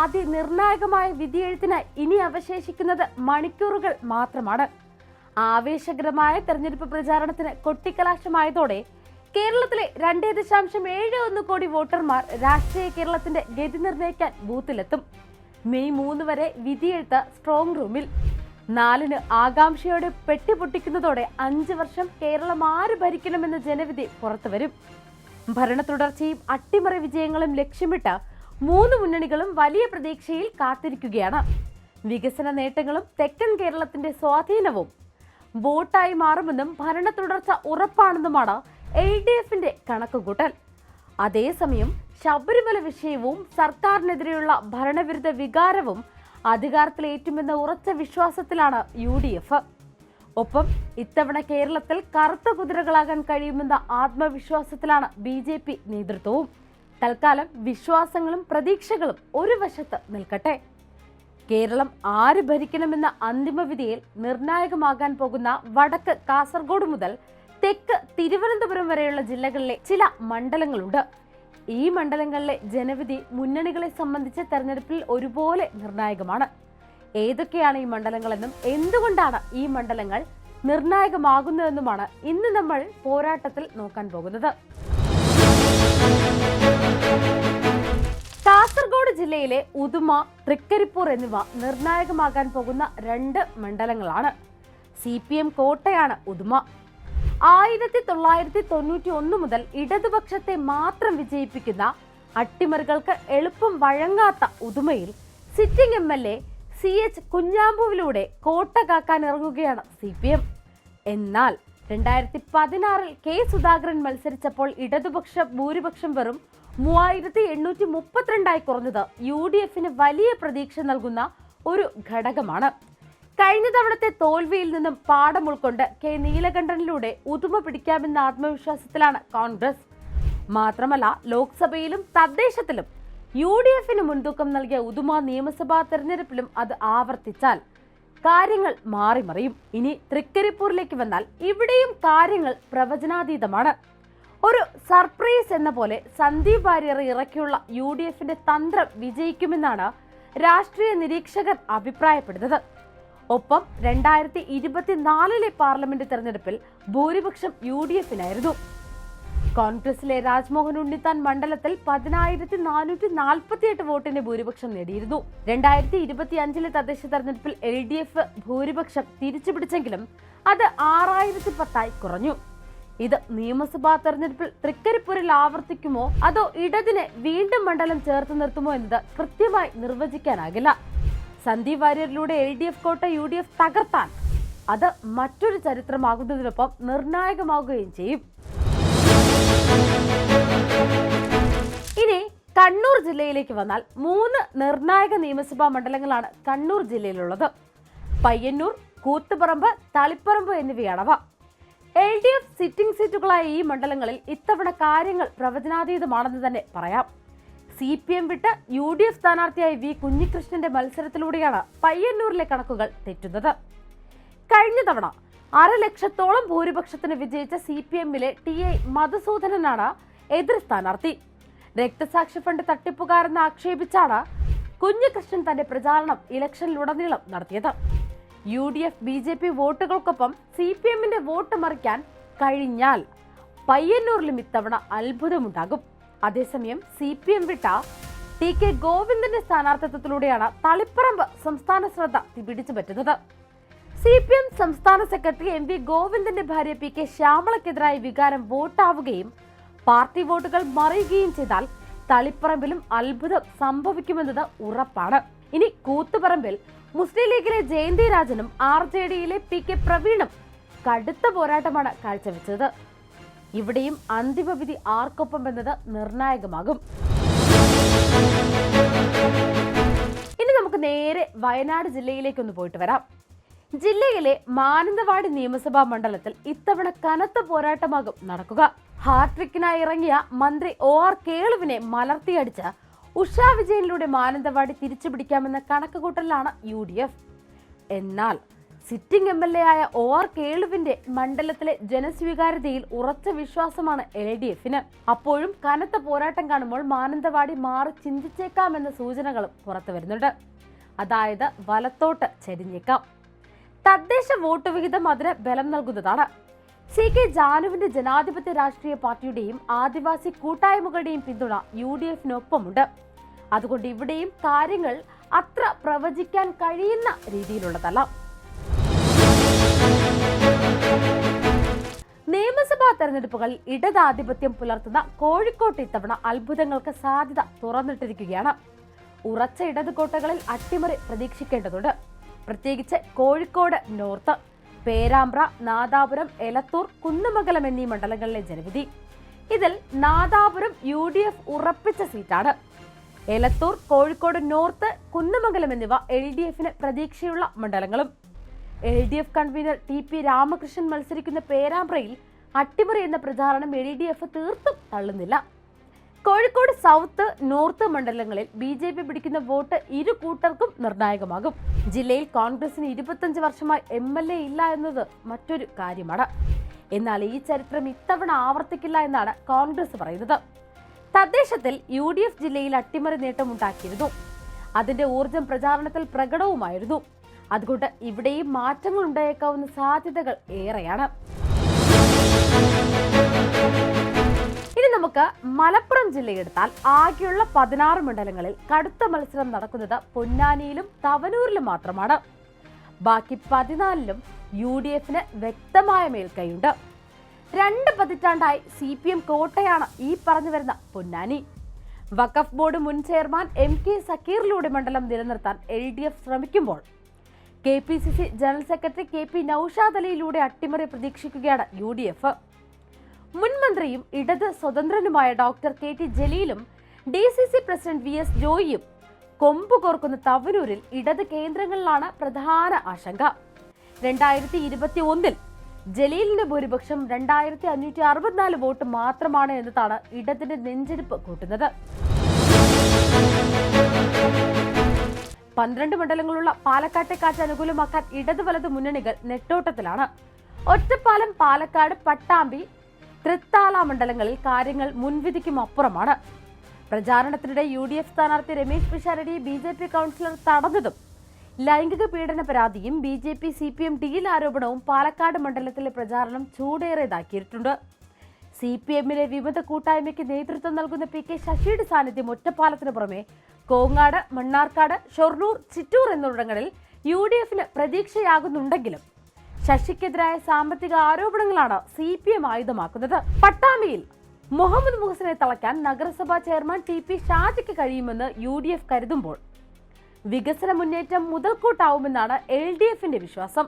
അതിനിർണായകമായ വിധിയെഴുത്തിന് ഇനി അവശേഷിക്കുന്നത് മണിക്കൂറുകൾ മാത്രമാണ്. ആവേശകരമായ തെരഞ്ഞെടുപ്പ് പ്രചാരണത്തിന് കൊട്ടിക്കലാശമായതോടെ കേരളത്തിലെ 2.71 കോടി വോട്ടർമാർ രാഷ്ട്രീയ കേരളത്തിന്റെ ഗതി നിർണ്ണയിക്കാൻ ബൂത്തിലെത്തും. മെയ് 3 വരെ വിധിയെഴുത്ത് സ്ട്രോങ് റൂമിൽ. 4-ന് ആകാംക്ഷയോടെ പെട്ടിപൊട്ടിക്കുന്നതോടെ 5 വർഷം കേരളം ആര് ഭരിക്കണമെന്ന ജനവിധി പുറത്തുവരും. ഭരണ തുടർച്ചയും അട്ടിമറി വിജയങ്ങളും ലക്ഷ്യമിട്ട് 3 മുന്നണികളും വലിയ പ്രതീക്ഷയിൽ കാത്തിരിക്കുകയാണ്. വികസന നേട്ടങ്ങളും തെക്കൻ കേരളത്തിന്റെ സ്വാധീനവും വോട്ടായി മാറുമെന്നും ഭരണ തുടർച്ച ഉറപ്പാണെന്നുമാണ് LDFന്റെ കണക്കുകൂട്ടൽ. അതേസമയം ശബരിമല വിഷയവും സർക്കാരിനെതിരെയുള്ള ഭരണവിരുദ്ധ വികാരവും അധികാരത്തിലേറ്റുമെന്ന ഉറച്ച വിശ്വാസത്തിലാണ് UDF. ഒപ്പം ഇത്തവണ കേരളത്തിൽ കറുത്ത കുതിരകളാകാൻ കഴിയുമെന്ന ആത്മവിശ്വാസത്തിലാണ് BJP നേതൃത്വവും. തൽക്കാലം വിശ്വാസങ്ങളും പ്രതീക്ഷകളും ഒരു വശത്ത് നിൽക്കട്ടെ. കേരളം ആര് ഭരിക്കണമെന്ന അന്തിമവിധിയിൽ നിർണായകമാകാൻ പോകുന്ന വടക്ക് കാസർഗോഡ് മുതൽ തെക്ക് തിരുവനന്തപുരം വരെയുള്ള ജില്ലകളിലെ ചില മണ്ഡലങ്ങളുണ്ട്. ഈ മണ്ഡലങ്ങളിലെ ജനവിധി മുന്നണികളെ സംബന്ധിച്ച് തെരഞ്ഞെടുപ്പിൽ ഒരുപോലെ നിർണായകമാണ്. ഏതൊക്കെയാണ് ഈ മണ്ഡലങ്ങളെന്നും എന്തുകൊണ്ടാണ് ഈ മണ്ഡലങ്ങൾ നിർണായകമാകുന്നതെന്നുമാണ് ഇന്ന് നമ്മൾ പോരാട്ടത്തിൽ നോക്കാൻ പോകുന്നത്. കാസർഗോഡ് ജില്ലയിലെ ഉദുമ, തൃക്കരിപ്പൂർ എന്നിവ നിർണായകമാകാൻ പോകുന്ന 2 മണ്ഡലങ്ങളാണ്. CPM കോട്ടയാണ് ഉദുമ. 1991 മുതൽ ഇടതുപക്ഷത്തെ മാത്രം വിജയിപ്പിക്കുന്ന അട്ടിമറികൾക്ക് എളുപ്പം വഴങ്ങാത്ത ഉദുമയിൽ സിറ്റിംഗ് MLA CH കുഞ്ഞാമ്പുവിലൂടെ കോട്ട കാക്കാൻ ഇറങ്ങുകയാണ് CPM. എന്നാൽ 2016 K സുധാകരൻ മത്സരിച്ചപ്പോൾ ഇടതുപക്ഷ ഭൂരിപക്ഷം വെറും 3832 കുറഞ്ഞത് UDFന് വലിയ പ്രതീക്ഷ നൽകുന്ന ഒരു ഘടകമാണ്. കഴിഞ്ഞ തവണത്തെ തോൽവിയിൽ നിന്നും പാഠം ഉൾക്കൊണ്ട് K നീലകണ്ഠനിലൂടെ ഉദുമ പിടിക്കാമെന്ന ആത്മവിശ്വാസത്തിലാണ് കോൺഗ്രസ്. മാത്രമല്ല, ലോക്സഭയിലും തദ്ദേശത്തിലും UDFന് മുൻതൂക്കം നൽകിയ ഉദുമ നിയമസഭാ തെരഞ്ഞെടുപ്പിലും അത് ആവർത്തിച്ചാൽ കാര്യങ്ങൾ മാറിമറിയും. ഇനി തൃക്കരിപ്പൂരിലേക്ക് വന്നാൽ ഇവിടെയും കാര്യങ്ങൾ പ്രവചനാതീതമാണ്. ഒരു സർപ്രൈസ് എന്ന പോലെ സന്ദീപ് വാര്യർ ഇറക്കിയുള്ള UDFന്റെ തന്ത്രം വിജയിക്കുമെന്നാണ് രാഷ്ട്രീയ നിരീക്ഷകർ അഭിപ്രായപ്പെടുന്നത്. ഒപ്പം 2024 പാർലമെന്റ് തെരഞ്ഞെടുപ്പിൽ ഭൂരിപക്ഷം UDFനായിരുന്നു. കോൺഗ്രസിലെ രാജ്മോഹൻ ഉണ്ണിത്താൻ മണ്ഡലത്തിൽ 10,448 വോട്ടിന് ഭൂരിപക്ഷം നേടിയിരുന്നു. 2025 തദ്ദേശ തെരഞ്ഞെടുപ്പിൽ LDF ഭൂരിപക്ഷം തിരിച്ചുപിടിച്ചെങ്കിലും അത് 6010 കുറഞ്ഞു. ഇത് നിയമസഭാ തെരഞ്ഞെടുപ്പിൽ തൃക്കരിപ്പൂരിൽ ആവർത്തിക്കുമോ അതോ ഇടതിനെ വീണ്ടും മണ്ഡലം ചേർത്ത് നിർത്തുമോ എന്നത് കൃത്യമായി നിർവചിക്കാനാകില്ല. സന്ദീപ് വാര്യരിലൂടെ LDF കോട്ട UDF തകർത്താൽ അത് മറ്റൊരു ചരിത്രമാകുന്നതിനൊപ്പം നിർണായകമാവുകയും ചെയ്യും. ഇനി കണ്ണൂർ ജില്ലയിലേക്ക് വന്നാൽ 3 നിർണായക നിയമസഭാ മണ്ഡലങ്ങളാണ് കണ്ണൂർ ജില്ലയിലുള്ളത്. പയ്യന്നൂർ, കൂത്തുപറമ്പ്, തളിപ്പറമ്പ് എന്നിവയാണവ. LDF സിറ്റിംഗ് സീറ്റുകളായ ഈ മണ്ഡലങ്ങളിൽ ഇത്തവണ കാര്യങ്ങൾ പ്രവചനാതീതമാണെന്ന് തന്നെ പറയാം. CPM വിട്ട് UDF സ്ഥാനാർത്ഥിയായി V കുഞ്ഞികൃഷ്ണന്റെ മത്സരത്തിലൂടെയാണ് പയ്യന്നൂരിലെ കണക്കുകൾ തെറ്റുന്നത്. കഴിഞ്ഞ തവണ 1,00,000-ഓളം ഭൂരിപക്ഷത്തിന് വിജയിച്ച CPMലെ TI മധുസൂദനനാണ് എതിർ സ്ഥാനാർത്ഥി. രക്തസാക്ഷി ഫണ്ട് തട്ടിപ്പുകാരെന്ന് ആക്ഷേപിച്ചാണ് കുഞ്ഞികൃഷ്ണൻ തന്റെ പ്രചാരണം ഇലക്ഷനിലുടനീളം നടത്തിയത്. UDF BJP വോട്ടുകൾക്കൊപ്പം CPMന്റെ വോട്ട് മറിക്കാൻ കഴിഞ്ഞാൽ പയ്യന്നൂരിലും ഇത്തവണ അത്ഭുതമുണ്ടാകും. അതേസമയം CPM വിട്ട TK ഗോവിന്ദന്റെ സ്ഥാനാർത്ഥിത്വത്തിലൂടെയാണ് തളിപ്പറമ്പ് സംസ്ഥാന ശ്രദ്ധ പിടിച്ചു പറ്റുന്നത്. CPM സംസ്ഥാന സെക്രട്ടറി MV ഗോവിന്ദന്റെ ഭാര്യ PK ശ്യാമളക്കെതിരായ വികാരം വോട്ടാവുകയും പാർട്ടി വോട്ടുകൾ മറിയുകയും ചെയ്താൽ തളിപ്പറമ്പിലും അത്ഭുതം സംഭവിക്കുമെന്നത് ഉറപ്പാണ്. ഇനി കൂത്തുപറമ്പിൽ മുസ്ലിം ലീഗിലെ ജയന്തി രാജനും RJDയിലെ PK പ്രവീണും കടുത്ത പോരാട്ടമാണ് കാഴ്ചവെച്ചത്. ഇവിടെയും അന്തിമവിധി ആർക്കൊപ്പം എന്നത് നിർണായകമാകും. ഇനി നമുക്ക് നേരെ വയനാട് ജില്ലയിലേക്കൊന്ന് പോയിട്ട് വരാം. ജില്ലയിലെ മാനന്തവാടി നിയമസഭാ മണ്ഡലത്തിൽ ഇത്തവണ കനത്ത പോരാട്ടമാകും നടക്കുക. ഹാട്രിക്കിനായി ഇറങ്ങിയ മന്ത്രി OR കേളുവിനെ മലർത്തിയടിച്ച് ഉഷാ വിജയനിലൂടെ മാനന്തവാടി തിരിച്ചുപിടിക്കാമെന്ന കണക്കുകൂട്ടലിലാണ് UDF. എന്നാൽ സിറ്റിംഗ് MLA ആയ OR കേളുവിന്റെ മണ്ഡലത്തിലെ ജനസ്വീകാര്യതയിൽ ഉറച്ച വിശ്വാസമാണ് LDFന്. അപ്പോഴും കനത്ത പോരാട്ടം കാണുമ്പോൾ മാനന്തവാടി മാറി ചിന്തിച്ചേക്കാമെന്ന സൂചനകളും പുറത്തു വരുന്നുണ്ട്. അതായത് വലത്തോട്ട് ചരിഞ്ഞേക്കാം. തദ്ദേശ വോട്ട് വിഹിതം അതിന് ബലം നൽകുന്നതാണ്. CK ജാനുവിന്റെ ജനാധിപത്യ രാഷ്ട്രീയ പാർട്ടിയുടെയും ആദിവാസി കൂട്ടായ്മകളുടെയും പിന്തുണ UDFനൊപ്പമുണ്ട്. അതുകൊണ്ട് ഇവിടെയും കാര്യങ്ങൾ അത്ര പ്രവചിക്കാൻ കഴിയുന്ന രീതിയിലുള്ളതല്ല. നിയമസഭാ തെരഞ്ഞെടുപ്പുകളിൽ ഇടതാധിപത്യം പുലർത്തുന്ന കോഴിക്കോട്ട് ഇത്തവണ അത്ഭുതങ്ങൾക്ക് സാധ്യത തുറന്നിട്ടിരിക്കുകയാണ്. ഉറച്ച ഇടത് കോട്ടകളിൽ അട്ടിമറി പ്രതീക്ഷിക്കേണ്ടതുണ്ട്. പ്രത്യേകിച്ച് കോഴിക്കോട് നോർത്ത്, പേരാമ്പ്ര, നാദാപുരം, എലത്തൂർ, കുന്നമംഗലം എന്നീ മണ്ഡലങ്ങളിലെ ജനവിധി. ഇതിൽ നാദാപുരം UDF ഉറപ്പിച്ച സീറ്റാണ്. എലത്തൂർ, കോഴിക്കോട് നോർത്ത്, കുന്നമംഗലം എന്നിവ LDFന് പ്രതീക്ഷയുള്ള മണ്ഡലങ്ങളും. LDF കൺവീനർ TP രാമകൃഷ്ണൻ മത്സരിക്കുന്ന പേരാമ്പ്രയിൽ അട്ടിമറി എന്ന പ്രചാരണം LDF തീർത്തും തള്ളുന്നില്ല. കോഴിക്കോട് സൗത്ത്, നോർത്ത് മണ്ഡലങ്ങളിൽ BJP പിടിക്കുന്ന വോട്ട് ഇരു കൂട്ടർക്കും നിർണായകമാകും. ജില്ലയിൽ കോൺഗ്രസിന് 25 വർഷമായി MLA ഇല്ല എന്നത് മറ്റൊരു കാര്യമാണ്. എന്നാൽ ഈ ചരിത്രം ഇത്തവണ ആവർത്തിക്കില്ല എന്നാണ് കോൺഗ്രസ് പറയുന്നത്. തദ്ദേശത്തിൽ UDF ജില്ലയിൽ അട്ടിമറി നേട്ടമുണ്ടാക്കിയിരുന്നു. അതിന്റെ ഊർജം പ്രചാരണത്തിൽ പ്രകടവുമായിരുന്നു. അതുകൊണ്ട് ഇവിടെയും മാറ്റങ്ങൾ ഉണ്ടായേക്കാവുന്ന സാധ്യതകൾ ഏറെയാണ്. ഇനി നമുക്ക് മലപ്പുറം ജില്ലയെടുത്താൽ ആകെയുള്ള 16 മണ്ഡലങ്ങളിൽ കടുത്ത മത്സരം നടക്കുന്നത് പൊന്നാനിയിലും തവനൂരിലും മാത്രമാണ്. ബാക്കി 14ലും UDFന് വ്യക്തമായ മേൽക്കൈയുണ്ട്. 2 പതിറ്റാണ്ടായി CPM കോട്ടയാണ് ഈ പറഞ്ഞു വരുന്ന പൊന്നാനി. വഖഫ് ബോർഡ് മുൻ ചെയർമാൻ MK സക്കീറിലൂടെ മണ്ഡലം നിലനിർത്താൻ LDF ശ്രമിക്കുമ്പോൾ KPCC general secretary KP Noushad അലിയിലൂടെ അട്ടിമറി പ്രതീക്ഷിക്കുകയാണ് UDF. മുൻ മന്ത്രിയും ഇടത് സ്വതന്ത്രനുമായ ഡോക്ടർ KT ജലീലും DCC പ്രസിഡന്റ് VS ജോയിയും കൊമ്പ് കോർക്കുന്ന തവനൂരിൽ ഇടത് കേന്ദ്രങ്ങളിലാണ് പ്രധാന ആശങ്ക. 2021 ജലീലിന്റെ ഭൂരിപക്ഷം 2564 വോട്ട് മാത്രമാണ് എന്നതാണ് ഇടതിന്റെ നെഞ്ചിടിപ്പ് കൂട്ടുന്നത്. 12 മണ്ഡലങ്ങളുള്ള പാലക്കാട്ടെ കാറ്റ് അനുകൂലമാക്കാൻ ഇടത് വലത് മുന്നണികൾ നെട്ടോട്ടത്തിലാണ്. ഒറ്റപ്പാലം, പാലക്കാട്, പട്ടാമ്പി, തൃത്താല മണ്ഡലങ്ങളിൽ കാര്യങ്ങൾ മുൻവിധിക്കും അപ്പുറമാണ്. പ്രചാരണത്തിനിടെ UDF സ്ഥാനാർത്ഥി രമേശ് പിഷാരടിയെ BJP കൗൺസിലർ തടഞ്ഞതും ലൈംഗിക പീഡന പരാതിയും BJP CPM ഡീൽ ആരോപണവും പാലക്കാട് മണ്ഡലത്തിലെ പ്രചാരണം ചൂടേറിയതാക്കിയിട്ടുണ്ട്. CPMലെ വിമത കൂട്ടായ്മയ്ക്ക് നേതൃത്വം നൽകുന്ന PK ശശിയുടെ സാന്നിധ്യം ഒറ്റപ്പാലത്തിന് പുറമെ കോങ്ങാട്, മണ്ണാർക്കാട്, ഷൊർണൂർ, ചിറ്റൂർ എന്നിവിടങ്ങളിൽ UDFന് പ്രതീക്ഷയാകുന്നുണ്ടെങ്കിലും ശശിക്കെതിരായ സാമ്പത്തിക ആരോപണങ്ങളാണ് CPM ആയുധമാക്കുന്നത്. പട്ടാമ്പിയിൽ മുഹമ്മദ് മുഹസിനെ തളയ്ക്കാൻ നഗരസഭാ ചെയർമാൻ TP ഷാജിക്ക് കഴിയുമെന്ന് UDF കരുതുമ്പോൾ വികസന മുന്നേറ്റം മുതൽക്കൂട്ടാവുമെന്നാണ് LDFന്റെ വിശ്വാസം.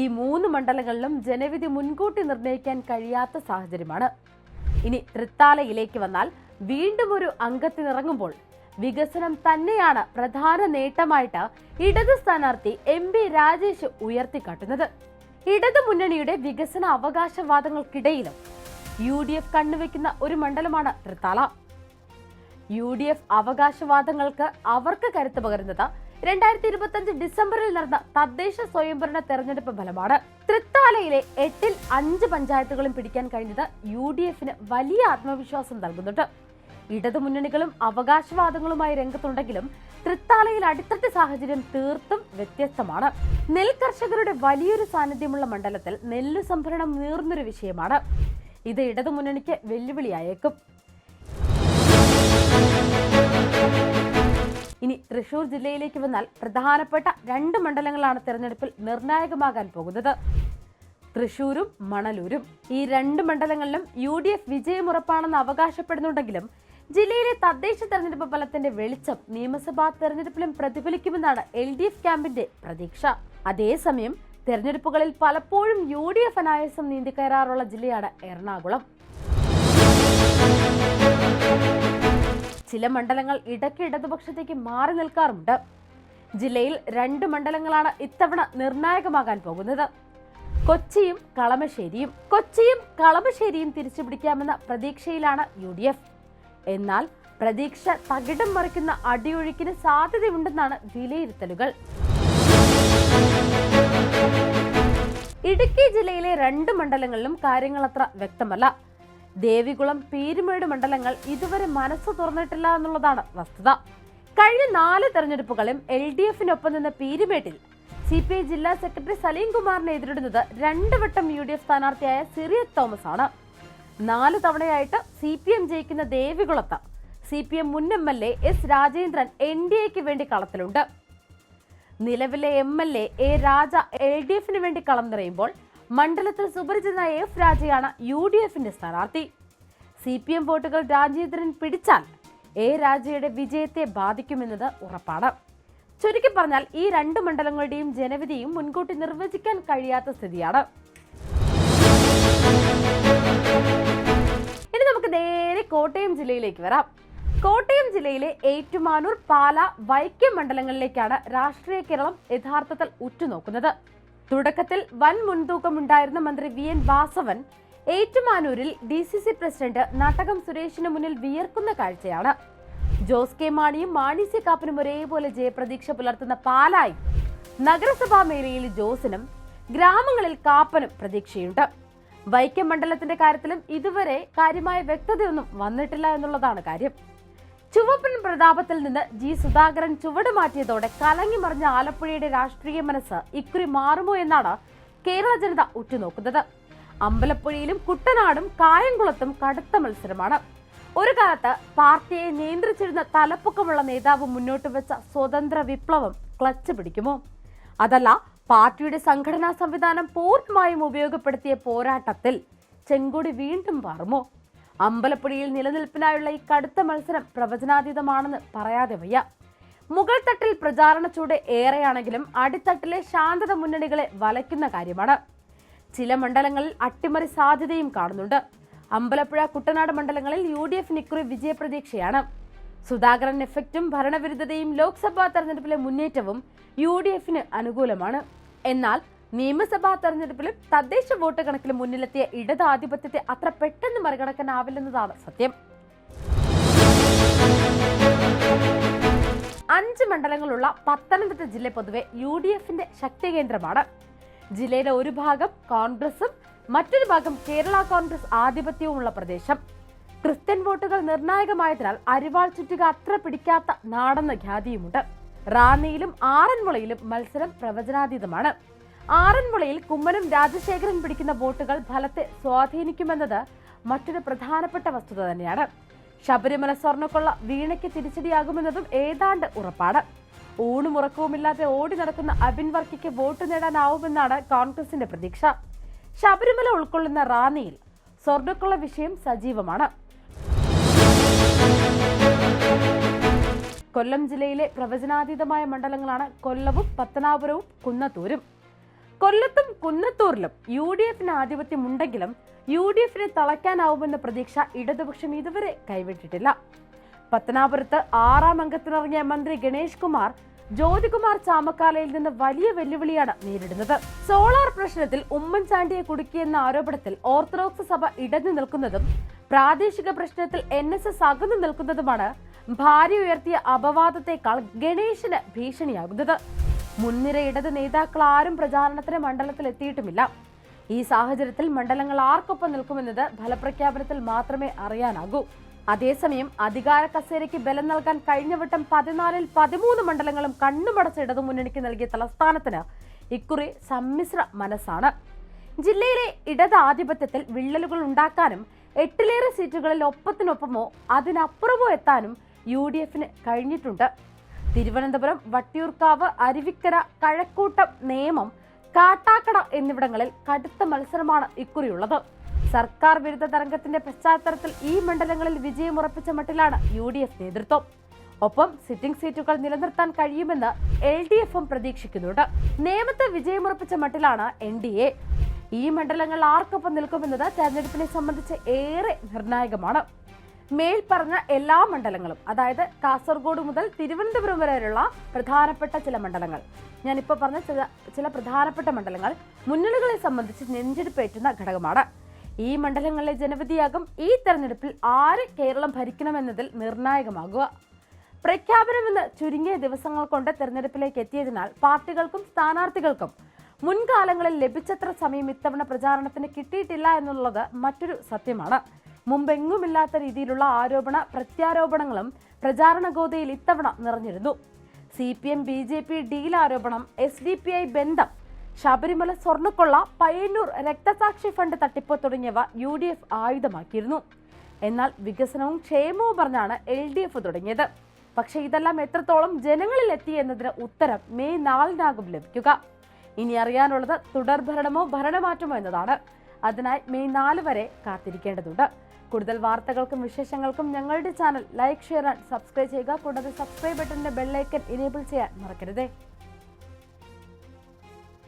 ഈ 3 മണ്ഡലങ്ങളിലും ജനവിധി മുൻകൂട്ടി നിർണ്ണയിക്കാൻ കഴിയാത്ത സാഹചര്യമാണ്. ഇനി തൃത്താലയിലേക്ക് വന്നാൽ വീണ്ടും ഒരു അംഗത്തിനിറങ്ങുമ്പോൾ വികസനം തന്നെയാണ് പ്രധാന നേട്ടമായിട്ട് ഇടത് സ്ഥാനാർത്ഥി MB രാജേഷ് ഉയർത്തിക്കാട്ടുന്നത്. ഇടതു മുന്നണിയുടെ വികസന അവകാശവാദങ്ങൾക്കിടയിലും UDF കണ്ണുവെക്കുന്ന ഒരു മണ്ഡലമാണ് തൃത്താല. UDF അവകാശവാദങ്ങൾക്ക് അവർക്ക് കരുത്ത് പകരുന്നത് 2025 ഡിസംബറിൽ നടന്ന തദ്ദേശ സ്വയംഭരണ തെരഞ്ഞെടുപ്പ് ഫലമാണ്. തൃത്താലയിലെ 8ൽ 5 പഞ്ചായത്തുകളും പിടിക്കാൻ കഴിഞ്ഞത് UDFന് വലിയ ആത്മവിശ്വാസം നൽകുന്നുണ്ട്. ഇടതു മുന്നണികളും അവകാശവാദങ്ങളുമായി രംഗത്തുണ്ടെങ്കിലും തൃത്താലയിൽ അടിത്തട്ട് സാഹചര്യം തീർത്തും വ്യത്യസ്തമാണ്. നെൽകർഷകരുടെ വലിയൊരു സാന്നിധ്യമുള്ള മണ്ഡലത്തിൽ നെല്ലു സംഭരണം നീർന്നൊരു വിഷയമാണ്. ഇത് ഇടതു മുന്നണിക്ക് വെല്ലുവിളിയായേക്കും. ഇനി തൃശൂർ ജില്ലയിലേക്ക് വന്നാൽ പ്രധാനപ്പെട്ട 2 മണ്ഡലങ്ങളാണ് തെരഞ്ഞെടുപ്പിൽ നിർണായകമാകാൻ പോകുന്നത്. തൃശൂരും മണലൂരും. ഈ 2 മണ്ഡലങ്ങളിലും UDF വിജയമുറപ്പാണെന്ന് അവകാശപ്പെടുന്നുണ്ടെങ്കിലും ജില്ലയിലെ തദ്ദേശ തെരഞ്ഞെടുപ്പ് ഫലത്തിന്റെ വെളിച്ചം നിയമസഭാ തെരഞ്ഞെടുപ്പിലും പ്രതിഫലിക്കുമെന്നാണ് LDF ക്യാമ്പിന്റെ പ്രതീക്ഷ. അതേസമയം തെരഞ്ഞെടുപ്പുകളിൽ പലപ്പോഴും UDF അനായാസം നീന്തിക്കയറാറുള്ള ജില്ലയാണ് എറണാകുളം. ചില മണ്ഡലങ്ങൾ ഇടയ്ക്ക് ഇടതുപക്ഷത്തേക്ക് മാറി നിൽക്കാറുണ്ട്. ജില്ലയിൽ 2 മണ്ഡലങ്ങളാണ് ഇത്തവണ നിർണായകമാകാൻ പോകുന്നത്: കൊച്ചിയും കളമശ്ശേരിയും തിരിച്ചുപിടിക്കാമെന്ന പ്രതീക്ഷയിലാണ് UDF. എന്നാൽ പ്രതീക്ഷ തകിടം മറിക്കുന്ന അടിയൊഴുക്കിന് സാധ്യതയുണ്ടെന്നാണ് വിലയിരുത്തലുകൾ. ഇടുക്കി ജില്ലയിലെ 2 മണ്ഡലങ്ങളിലും കാര്യങ്ങൾ അത്ര വ്യക്തമല്ല. ദേവികുളം, പീരുമേട് മണ്ഡലങ്ങൾ ഇതുവരെ മനസ്സ് തുറന്നിട്ടില്ല എന്നുള്ളതാണ് വസ്തുത. കഴിഞ്ഞ 4 തെരഞ്ഞെടുപ്പുകളും LDFിനൊപ്പം നിന്ന പീരുമേട്ടിൽ CPI ജില്ലാ സെക്രട്ടറി സലീം കുമാറിനെ എതിരിടുന്നത് 2 വട്ടം UDF സ്ഥാനാർത്ഥിയായ സിറിയക് തോമസ് ആണ്. 4 തവണയായിട്ട് CPM ജയിക്കുന്ന ദേവികുളത്ത് CPM മുൻ MLA S രാജേന്ദ്രൻ NDAക്ക് വേണ്ടി കളത്തിലുണ്ട്. നിലവിലെ MLA A രാജ LDFിന് വേണ്ടി കളം നിറയുമ്പോൾ മണ്ഡലത്തിൽ സുപരിചിതനായ F രാജയാണ് UDFിന്റെ സ്ഥാനാർത്ഥി. CPM വോട്ടുകൾ രാജേന്ദ്രൻ പിടിച്ചാൽ A രാജയുടെ വിജയത്തെ ബാധിക്കുമെന്നത് ഉറപ്പാണ്. ചുരുക്കി പറഞ്ഞാൽ ഈ 2 മണ്ഡലങ്ങളുടെയും ജനവിധിയും മുൻകൂട്ടി നിർവചിക്കാൻ കഴിയാത്ത സ്ഥിതിയാണ്. ഇനി നമുക്ക് നേരെ കോട്ടയം ജില്ലയിലേക്ക് വരാം. കോട്ടയം ജില്ലയിലെ ഏറ്റുമാനൂർ, പാല, വൈക്കം മണ്ഡലങ്ങളിലേക്കാണ് രാഷ്ട്രീയ കേരളം യഥാർത്ഥത്തിൽ ഉറ്റുനോക്കുന്നത്. തുടക്കത്തിൽ വൻ മുൻതൂക്കമുണ്ടായിരുന്ന മന്ത്രി VN വാസവൻ ഏറ്റുമാനൂരിൽ DCC പ്രസിഡന്റ് നാട്ടകം സുരേഷിന് മുന്നിൽ വിയർക്കുന്ന കാഴ്ചയാണ്. ജോസ് കെ മാണിയും മാണി സി കാപ്പനും ഒരേപോലെ ജയപ്രതീക്ഷ പുലർത്തുന്ന പാലായി നഗരസഭാ മേഖലയിൽ ജോസിനും ഗ്രാമങ്ങളിൽ കാപ്പനും പ്രതീക്ഷയുണ്ട്. വൈക്കം മണ്ഡലത്തിന്റെ കാര്യത്തിലും ഇതുവരെ കാര്യമായ വ്യക്തതയൊന്നും വന്നിട്ടില്ല എന്നുള്ളതാണ് കാര്യം. ചുവപ്പൻ പ്രതാപത്തിൽ നിന്ന് G സുധാകരൻ ചുവട് മാറ്റിയതോടെ കലങ്ങി മറിഞ്ഞ ആലപ്പുഴയുടെ രാഷ്ട്രീയ മനസ്സ് ഇക്കുറി മാറുമോ എന്നാണ് കേരള ജനത ഉറ്റുനോക്കുന്നത്. അമ്പലപ്പുഴയിലും കുട്ടനാടും കായംകുളത്തും കടുത്ത മത്സരമാണ്. ഒരു കാലത്ത് പാർട്ടിയെ നിയന്ത്രിച്ചിരുന്ന തലപ്പൊക്കമുള്ള നേതാവ് മുന്നോട്ട് വെച്ച സ്വതന്ത്ര വിപ്ലവം ക്ലച്ച് പിടിക്കുമോ? അതല്ല, പാർട്ടിയുടെ സംഘടനാ സംവിധാനം പൂർണ്ണമായും ഉപയോഗപ്പെടുത്തിയ പോരാട്ടത്തിൽ ചെങ്കൊടി വീണ്ടും പാറുമോ? അമ്പലപ്പുഴയിൽ നിലനിൽപ്പിനായുള്ള ഈ കടുത്ത മത്സരം പ്രവചനാതീതമാണെന്ന് പറയാതെ വയ്യ. മുകൾ തട്ടിൽ പ്രചാരണ ചൂട് ഏറെയാണെങ്കിലും അടിത്തട്ടിലെ ശാന്തത മുന്നണികളെ വലയ്ക്കുന്ന കാര്യമാണ്. ചില മണ്ഡലങ്ങളിൽ അട്ടിമറി സാധ്യതയും കാണുന്നുണ്ട്. അമ്പലപ്പുഴ, കുട്ടനാട് മണ്ഡലങ്ങളിൽ UDFിന് ഇക്കുറി വിജയപ്രതീക്ഷയാണ്. സുധാകരൻ എഫക്റ്റും ഭരണവിരുദ്ധതയും ലോക്സഭാ തെരഞ്ഞെടുപ്പിലെ മുന്നേറ്റവും UDFിന് അനുകൂലമാണ്. എന്നാൽ നിയമസഭാ തെരഞ്ഞെടുപ്പിലും തദ്ദേശ വോട്ട് കണക്കിലും മുന്നിലെത്തിയ ഇടത് ആധിപത്യത്തെ അത്ര പെട്ടെന്ന് മറികടക്കാനാവില്ലെന്നതാണ് സത്യം. 5 മണ്ഡലങ്ങളുള്ള പത്തനംതിട്ട ജില്ല പൊതുവെ UDFിന്റെ ശക്തി കേന്ദ്രമാണ്. ജില്ലയിലെ ഒരു ഭാഗം കോൺഗ്രസും മറ്റൊരു ഭാഗം കേരള കോൺഗ്രസ് ആധിപത്യവുമുള്ള പ്രദേശം. ക്രിസ്ത്യൻ വോട്ടുകൾ നിർണായകമായതിനാൽ അരിവാൾ ചുറ്റുക അത്ര പിടിക്കാത്ത നാടെന്ന ഖ്യാതിയുമുണ്ട്. റാന്നിയിലും ആറന്മുളയിലും മത്സരം പ്രവചനാതീതമാണ്. ആറന്മുളയിൽ കുമ്മനം രാജശേഖരൻ പിടിക്കുന്ന വോട്ടുകൾ ഫലത്തെ സ്വാധീനിക്കുമെന്നത് മറ്റൊരു പ്രധാനപ്പെട്ട വസ്തുത തന്നെയാണ്. ശബരിമല സ്വർണ്ണക്കൊള്ള വീണയ്ക്ക് തിരിച്ചടിയാകുമെന്നതും ഏതാണ്ട് ഉറപ്പാണ്. ഊണുമുറക്കവുമില്ലാതെ ഓടി നടക്കുന്ന അബിൻ വർക്കിക്ക് വോട്ട് നേടാനാവുമെന്നാണ് കോൺഗ്രസിന്റെ പ്രതീക്ഷ. ശബരിമല ഉൾക്കൊള്ളുന്ന റാന്നിയിൽ സ്വർണ്ണക്കൊള്ള വിഷയം സജീവമാണ്. കൊല്ലം ജില്ലയിലെ പ്രവചനാതീതമായ മണ്ഡലങ്ങളാണ് കൊല്ലവും പത്തനാപുരവും കുന്നത്തൂരും. കൊല്ലത്തും കുന്നത്തൂരിലും UDFിന് ആധിപത്യമുണ്ടെങ്കിലും UDFിനെ തളയ്ക്കാനാവുമെന്ന പ്രതീക്ഷ ഇടതുപക്ഷം ഇതുവരെ കൈവിട്ടിട്ടില്ല. പത്തനാപുരത്ത് 6ാം അംഗത്തിനിറങ്ങിയ മന്ത്രി ഗണേഷ് കുമാർ ജ്യോതികുമാർ ചാമക്കാലയിൽ നിന്ന് വലിയ വെല്ലുവിളിയാണ് നേരിടുന്നത്. സോളാർ പ്രശ്നത്തിൽ ഉമ്മൻചാണ്ടിയെ കുടുക്കിയെന്ന ആരോപണത്തിൽ ഓർത്തഡോക്സ് സഭ ഇടഞ്ഞു നിൽക്കുന്നതും പ്രാദേശിക പ്രശ്നത്തിൽ NSS അകന്നു നിൽക്കുന്നതുമാണ് ഭാര്യ ഉയർത്തിയ അപവാദത്തെക്കാൾ ഗണേഷിന് ഭീഷണിയാകുന്നത്. മുൻനിര ഇടത് നേതാക്കൾ ആരും പ്രചാരണത്തിന് മണ്ഡലത്തിൽ എത്തിയിട്ടുമില്ല. ഈ സാഹചര്യത്തിൽ മണ്ഡലങ്ങൾ ആർക്കൊപ്പം നിൽക്കുമെന്നത് ഫലപ്രഖ്യാപനത്തിൽ മാത്രമേ അറിയാനാകൂ. അതേസമയം അധികാര കസേരയ്ക്ക് ബലം നൽകാൻ കഴിഞ്ഞ വട്ടം 14ൽ 13 മണ്ഡലങ്ങളും കണ്ണുമടച്ച ഇടതുമുന്നണിക്ക് നൽകിയ തലസ്ഥാനത്തിന് ഇക്കുറി സമ്മിശ്ര മനസ്സാണ്. ജില്ലയിലെ ഇടത് ആധിപത്യത്തിൽ വിള്ളലുകൾ ഉണ്ടാക്കാനും 8ലേറെ സീറ്റുകളിൽ ഒപ്പത്തിനൊപ്പമോ അതിനപ്പുറമോ എത്താനും UDFിന് കഴിഞ്ഞിട്ടുണ്ട്. തിരുവനന്തപുരം, വട്ടിയൂർക്കാവ്, അരുവിക്കര, കഴക്കൂട്ടം, നേമം, കാട്ടാക്കട എന്നിവിടങ്ങളിൽ കടുത്ത മത്സരമാണ് ഇക്കുറിയുള്ളത്. സർക്കാർ വിരുദ്ധ തരംഗത്തിന്റെ പശ്ചാത്തലത്തിൽ ഈ മണ്ഡലങ്ങളിൽ വിജയമുറപ്പിച്ച മട്ടിലാണ് UDF നേതൃത്വം. ഒപ്പം സിറ്റിംഗ് സീറ്റുകൾ നിലനിർത്താൻ കഴിയുമെന്ന് LDFും പ്രതീക്ഷിക്കുന്നുണ്ട്. നേമത്തെ വിജയമുറപ്പിച്ച മട്ടിലാണ് NDA. ഈ മണ്ഡലങ്ങൾ ആർക്കൊപ്പം നിൽക്കുമെന്നത് തെരഞ്ഞെടുപ്പിനെ സംബന്ധിച്ച് ഏറെ നിർണായകമാണ്. മേൽപ്പറഞ്ഞ എല്ലാ മണ്ഡലങ്ങളും, അതായത് കാസർഗോഡ് മുതൽ തിരുവനന്തപുരം വരെയുള്ള പ്രധാനപ്പെട്ട ചില മണ്ഡലങ്ങൾ, ഞാനിപ്പോൾ പറഞ്ഞ ചില പ്രധാനപ്പെട്ട മണ്ഡലങ്ങൾ മുന്നണികളെ സംബന്ധിച്ച് നെഞ്ചെടുപ്പേറ്റുന്ന ഘടകമാണ്. ഈ മണ്ഡലങ്ങളിലെ ജനവിധിയാകും ഈ തെരഞ്ഞെടുപ്പിൽ ആര് കേരളം ഭരിക്കണമെന്നതിൽ നിർണായകമാകുക. പ്രഖ്യാപനമെന്ന് ചുരുങ്ങിയ ദിവസങ്ങൾ കൊണ്ട് തെരഞ്ഞെടുപ്പിലേക്ക് എത്തിയതിനാൽ പാർട്ടികൾക്കും സ്ഥാനാർത്ഥികൾക്കും മുൻകാലങ്ങളിൽ ലഭിച്ചത്ര സമയം ഇത്തവണ പ്രചാരണത്തിന് കിട്ടിയിട്ടില്ല എന്നുള്ളത് മറ്റൊരു സത്യമാണ്. മുമ്പെങ്ങുമില്ലാത്ത രീതിയിലുള്ള ആരോപണ പ്രത്യാരോപണങ്ങളും പ്രചാരണ ഗോതയിൽ ഇത്തവണ നിറഞ്ഞിരുന്നു. CPM BJP ഡീൽ ആരോപണം, SDPI ബന്ധം, ശബരിമല സ്വർണ്ണക്കൊള്ള, പയ്യന്നൂർ രക്തസാക്ഷി ഫണ്ട് തട്ടിപ്പ് തുടങ്ങിയവ UDF ആയുധമാക്കിയിരുന്നു. എന്നാൽ വികസനവും ക്ഷേമവും പറഞ്ഞാണ് LDF തുടങ്ങിയത്. പക്ഷേ ഇതെല്ലാം എത്രത്തോളം ജനങ്ങളിൽ എത്തി എന്നതിന് ഉത്തരം മെയ് 4-നാകും ലഭിക്കുക. ഇനി അറിയാനുള്ളത് തുടർഭരണമോ ഭരണമാറ്റമോ എന്നതാണ്. അതിനായി മെയ് 4 വരെ കാത്തിരിക്കേണ്ടതുണ്ട്. കൂടുതൽ വാർത്തകൾക്കും വിശേഷങ്ങൾക്കും ഞങ്ങളുടെ channel like, share and subscribe ചെയ്യുക. കൂടാതെ സബ്സ്ക്രൈബ് ബട്ടണിന്റെ ബെല്ലൈക്കൻ എനേബിൾ ചെയ്യാൻ മറക്കരുതേ.